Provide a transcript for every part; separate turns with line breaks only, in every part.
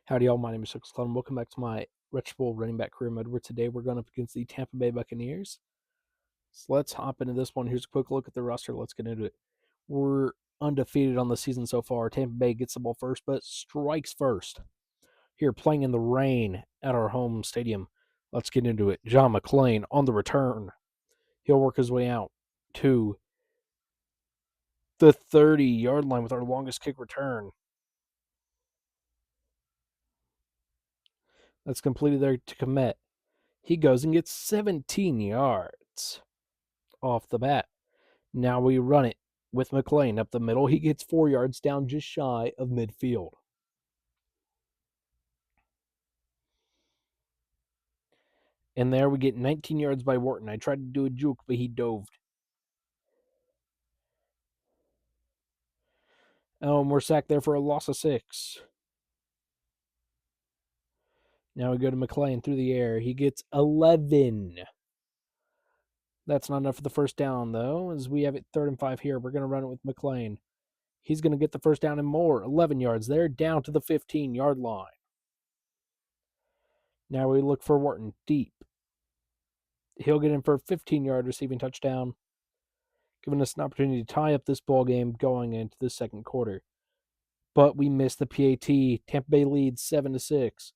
Howdy, all. My name is ChucklesTC, and welcome back to my Retro running back career mode, where today we're going up against the Tampa Bay Buccaneers. So let's hop into this one. Here's a quick look at the roster. Let's get into it. We're undefeated on the season so far. Tampa Bay gets the ball first, but strikes first. Here, playing in the rain at our home stadium. Let's get into it. John McClain on the return. He'll work his way out to the 30-yard line with our longest kick return. That's completed there to Komet. He goes and gets 17 yards off the bat. Now we run it with McClain up the middle. He gets 4 yards down just shy of midfield. And there we get 19 yards by Wharton. I tried to do a juke, but he dove. And we're sacked there for a loss of 6. Now we go to McClain through the air. He gets 11. That's not enough for the first down, though, as we have it 3rd and 5 here. We're going to run it with McClain. He's going to get the first down and more. 11 yards there, down to the 15-yard line. Now we look for Wharton deep. He'll get in for a 15-yard receiving touchdown, giving us an opportunity to tie up this ball game going into the second quarter. But we miss the PAT. Tampa Bay leads 7-6.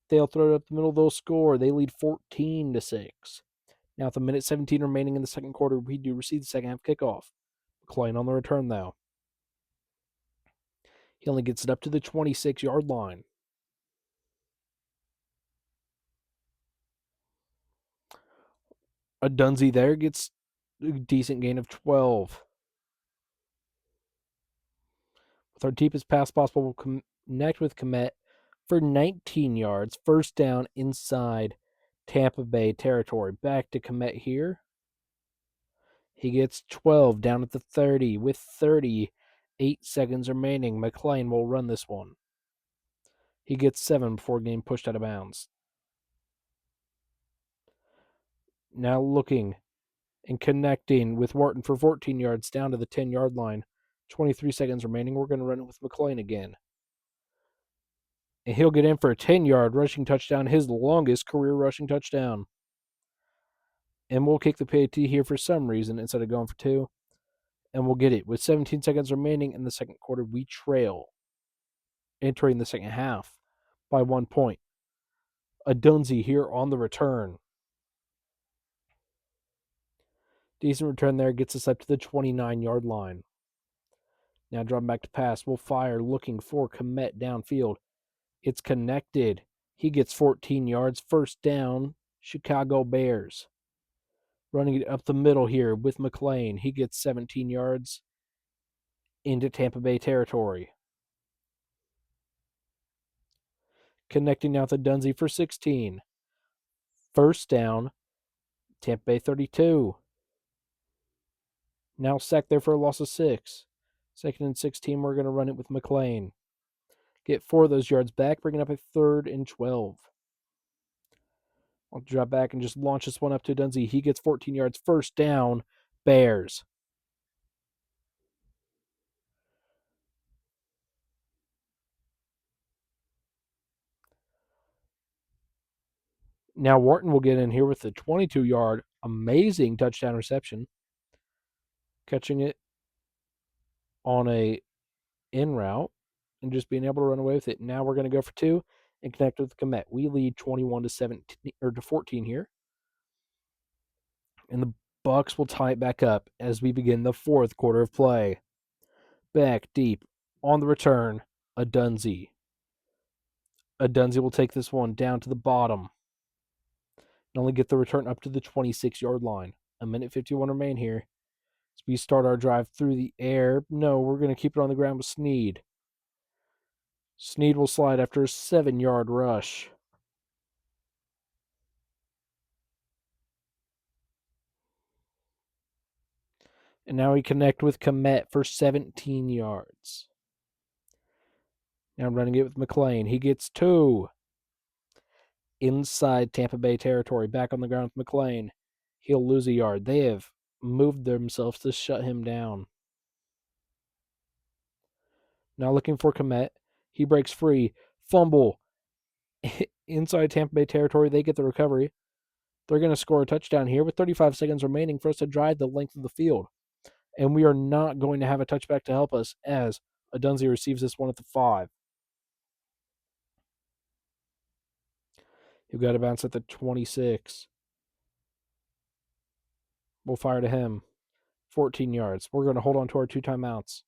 They'll throw it up the middle. They'll score. They lead 14-6. Now, with a minute 17 remaining in the second quarter, we do receive the second half kickoff. McClain on the return, though. He only gets it up to the 26-yard line. A Dunzy there gets a decent gain of 12. With our deepest pass possible, we'll connect with Komet for 19 yards. First down inside Tampa Bay territory. Back to Komet here. He gets 12 down at the 30 with 38 seconds remaining. McClain will run this one. He gets 7 before getting pushed out of bounds. Now looking and connecting with Wharton for 14 yards down to the 10-yard line. 23 seconds remaining. We're going to run it with McClain again. And he'll get in for a 10-yard rushing touchdown, his longest career rushing touchdown. And we'll kick the PAT here for some reason instead of going for 2. And we'll get it. With 17 seconds remaining in the second quarter, we trail, entering the second half by 1 point. A Dunzy here on the return. Decent return there, gets us up to the 29-yard line. Now dropping back to pass. We'll fire looking for Komet downfield. It's connected. He gets 14 yards. First down, Chicago Bears. Running it up the middle here with McClain. He gets 17 yards into Tampa Bay territory. Connecting now to Dunzy for 16. First down, Tampa Bay 32. Now sacked there for a loss of 6. Second and 16, we're going to run it with McClain. Get 4 of those yards back, bringing up a 3rd and 12. I'll drop back and just launch this one up to Dunzy. He gets 14 yards. First down, Bears. Now Wharton will get in here with a 22-yard amazing touchdown reception. Catching it on a in route and just being able to run away with it. Now we're going to go for 2 and connect with Komet. We lead 21-14 here. And the Bucs will tie it back up as we begin the fourth quarter of play. Back deep on the return, a Dunzy. A Dunzy will take this one down to the bottom and only get the return up to the 26-yard line. A minute 51 remain here. As we start our drive through the air. No, we're going to keep it on the ground with Sneed. Sneed will slide after a 7-yard rush. And now we connect with Komet for 17 yards. Now running it with McClain. He gets 2. Inside Tampa Bay territory. Back on the ground with McClain. He'll lose a yard. They have moved themselves to shut him down. Now looking for Komet. He breaks free. fumble inside Tampa Bay territory. They get the recovery. They're going to score a touchdown here with 35 seconds remaining for us to drive the length of the field. And we are not going to have a touchback to help us as Adunzi receives this one at the 5. He'll got a bounce at the 26. We'll fire to him. 14 yards. We're going to hold on to our 2 timeouts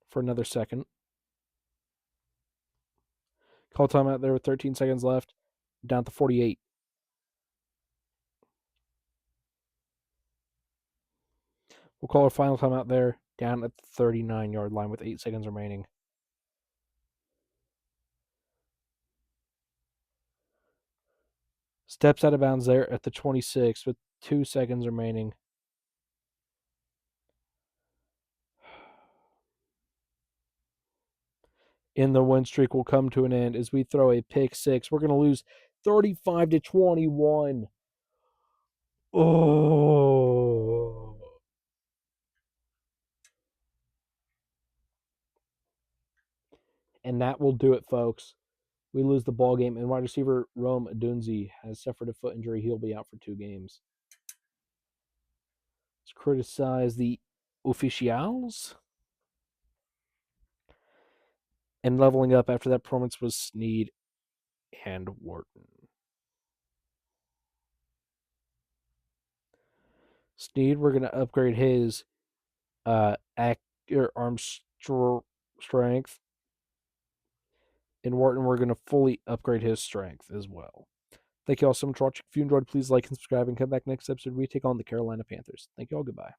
for another second. Call timeout there with 13 seconds left. Down to 48. We'll call our final timeout there. Down at the 39-yard line with 8 seconds remaining. Steps out of bounds there at the 26 with 2 seconds remaining. In the win streak will come to an end as we throw a pick 6. We're going to lose 35-21. Oh. And that will do it, folks. We lose the ball game, and wide receiver Rome Adunzi has suffered a foot injury. He'll be out for 2 games. Let's criticize the officials. And leveling up after that performance was Snead and Wharton. Snead, we're going to upgrade his arm strength. And Wharton, we're going to fully upgrade his strength as well. Thank you all so much for watching. If you enjoyed, please like and subscribe and come back next episode. We take on the Carolina Panthers. Thank you all. Goodbye.